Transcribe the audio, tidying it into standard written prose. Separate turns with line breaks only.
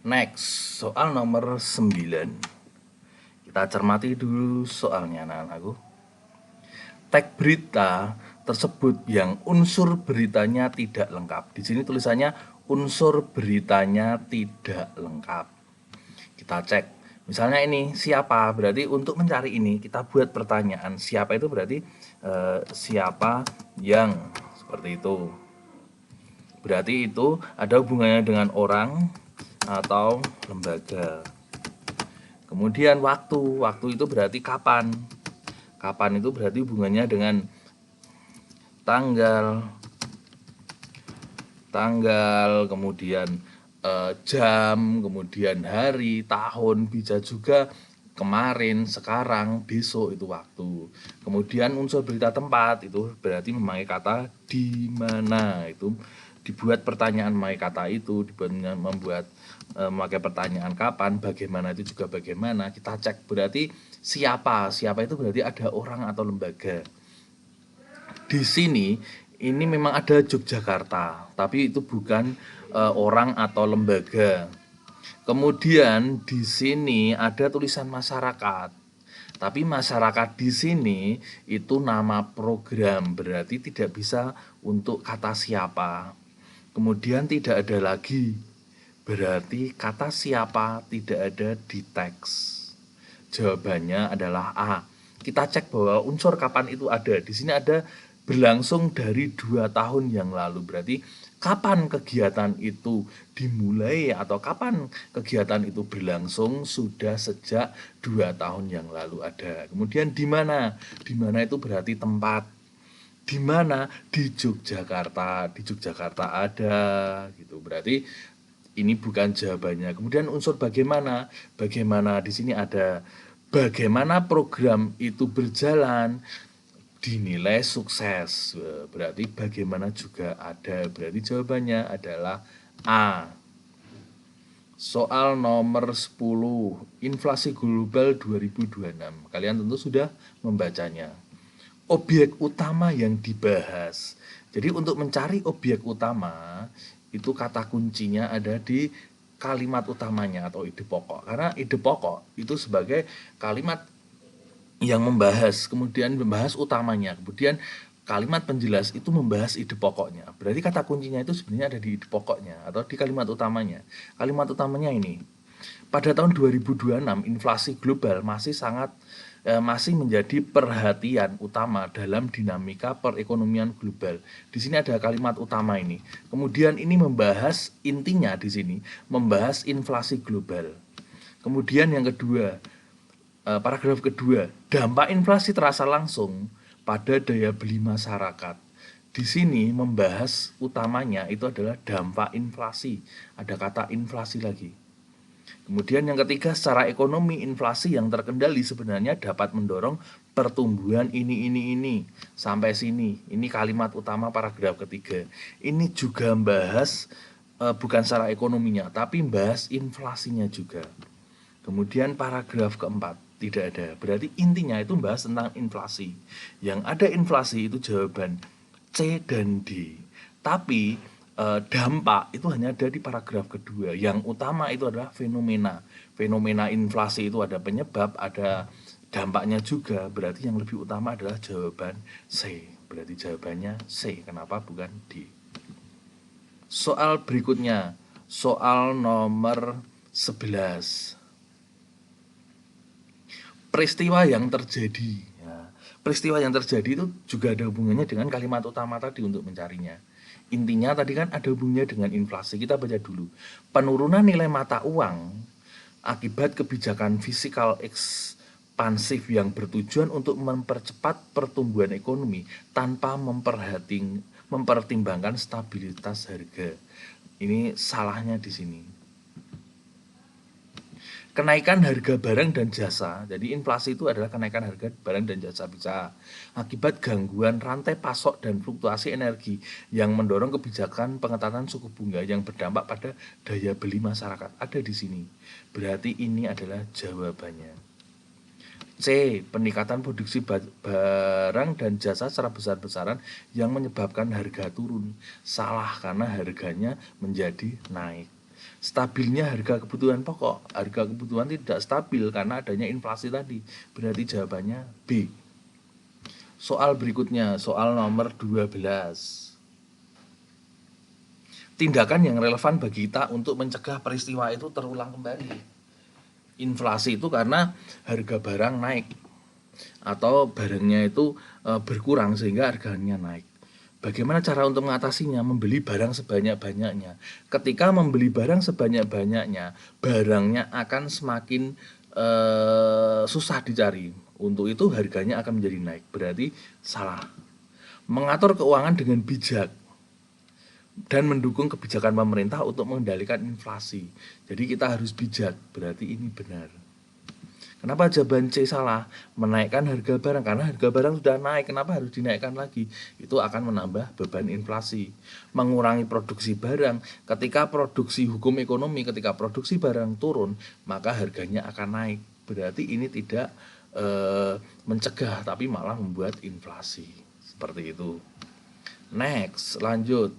Next, soal nomor 9. Kita cermati dulu soalnya anak-anakku. Teks berita tersebut yang unsur beritanya tidak lengkap. Di sini tulisannya unsur beritanya tidak lengkap. Kita cek. Misalnya ini siapa, berarti untuk mencari ini kita buat pertanyaan. Siapa itu berarti siapa yang, seperti itu. Berarti itu ada hubungannya dengan orang atau lembaga. Kemudian waktu itu berarti kapan. Kapan itu berarti hubungannya dengan tanggal, kemudian jam, kemudian hari, tahun, bisa juga kemarin, sekarang, besok itu waktu. Kemudian unsur berita tempat itu berarti memakai kata di mana, itu dibuat pertanyaan memakai kata itu, membuat memakai pertanyaan kapan, bagaimana itu juga bagaimana. Kita cek berarti siapa itu berarti ada orang atau lembaga. Di sini ini memang ada Yogyakarta, tapi itu bukan orang atau lembaga. Kemudian di sini ada tulisan masyarakat. Tapi masyarakat di sini itu nama program, berarti tidak bisa untuk kata siapa. Kemudian tidak ada lagi, berarti kata siapa tidak ada di teks. Jawabannya adalah A. Kita cek bahwa unsur kapan itu ada. Di sini ada berlangsung dari 2 tahun yang lalu. Berarti kapan kegiatan itu dimulai atau kapan kegiatan itu berlangsung sudah sejak 2 tahun yang lalu ada. Kemudian di mana? Di mana itu berarti tempat. Di mana? Di Yogyakarta. Di Yogyakarta ada gitu. Berarti ini bukan jawabannya. Kemudian unsur bagaimana? Bagaimana di sini ada bagaimana program itu berjalan dinilai sukses. Berarti bagaimana juga ada. Berarti jawabannya adalah A. Soal nomor 10, inflasi global 2026. Kalian tentu sudah membacanya. Objek utama yang dibahas. Jadi untuk mencari objek utama, itu kata kuncinya ada di kalimat utamanya atau ide pokok. Karena ide pokok itu sebagai kalimat yang membahas, kemudian membahas utamanya, kemudian kalimat penjelas itu membahas ide pokoknya. Berarti kata kuncinya itu sebenarnya ada di ide pokoknya atau di kalimat utamanya. Kalimat utamanya ini, pada tahun 2026 inflasi global masih menjadi perhatian utama dalam dinamika perekonomian global. Di sini ada kalimat utama ini. Kemudian ini membahas intinya di sini membahas inflasi global. Kemudian yang kedua, paragraf kedua, dampak inflasi terasa langsung pada daya beli masyarakat. Di sini membahas utamanya itu adalah dampak inflasi. Ada kata inflasi lagi. Kemudian yang ketiga, secara ekonomi inflasi yang terkendali sebenarnya dapat mendorong pertumbuhan ini sampai sini. Ini kalimat utama paragraf ketiga. Ini juga membahas bukan secara ekonominya, tapi membahas inflasinya juga. Kemudian paragraf keempat tidak ada. Berarti intinya itu membahas tentang inflasi. Yang ada inflasi itu jawaban C dan D. Tapi dampak itu hanya ada di paragraf kedua. Yang utama itu adalah fenomena. Fenomena inflasi itu ada penyebab, ada dampaknya juga. Berarti yang lebih utama adalah jawaban C. Berarti jawabannya C. Kenapa bukan D? Soal berikutnya, soal nomor 11. Peristiwa yang terjadi. Ya, peristiwa yang terjadi itu juga ada hubungannya dengan kalimat utama tadi untuk mencarinya. Intinya tadi kan ada hubungannya dengan inflasi. Kita baca dulu. Penurunan nilai mata uang akibat kebijakan fiskal ekspansif yang bertujuan untuk mempercepat pertumbuhan ekonomi tanpa mempertimbangkan stabilitas harga. Ini salahnya di sini. Kenaikan harga barang dan jasa. Jadi inflasi itu adalah kenaikan harga barang dan jasa bisa akibat gangguan rantai pasok dan fluktuasi energi yang mendorong kebijakan pengetatan suku bunga yang berdampak pada daya beli masyarakat. Ada di sini. Berarti ini adalah jawabannya. C. Peningkatan produksi barang dan jasa secara besar-besaran yang menyebabkan harga turun. Salah karena harganya menjadi naik. stabilnya harga kebutuhan pokok. Harga kebutuhan tidak stabil karena adanya inflasi tadi. Berarti jawabannya B. Soal berikutnya, soal nomor 12. Tindakan yang relevan bagi kita untuk mencegah peristiwa itu terulang kembali. Inflasi itu karena harga barang naik atau barangnya itu berkurang sehingga harganya naik. Bagaimana cara untuk mengatasinya? Membeli barang sebanyak-banyaknya. Ketika membeli barang sebanyak-banyaknya, barangnya akan semakin susah dicari. Untuk itu harganya akan menjadi naik. Berarti salah. Mengatur keuangan dengan bijak dan mendukung kebijakan pemerintah untuk mengendalikan inflasi. Jadi kita harus bijak. Berarti ini benar. Kenapa jawaban C salah? Menaikkan harga barang, karena harga barang sudah naik, kenapa harus dinaikkan lagi? Itu akan menambah beban inflasi. Mengurangi produksi barang, ketika produksi hukum ekonomi, ketika produksi barang turun, maka harganya akan naik. Berarti ini tidak mencegah, tapi malah membuat inflasi. Seperti itu. Next, lanjut.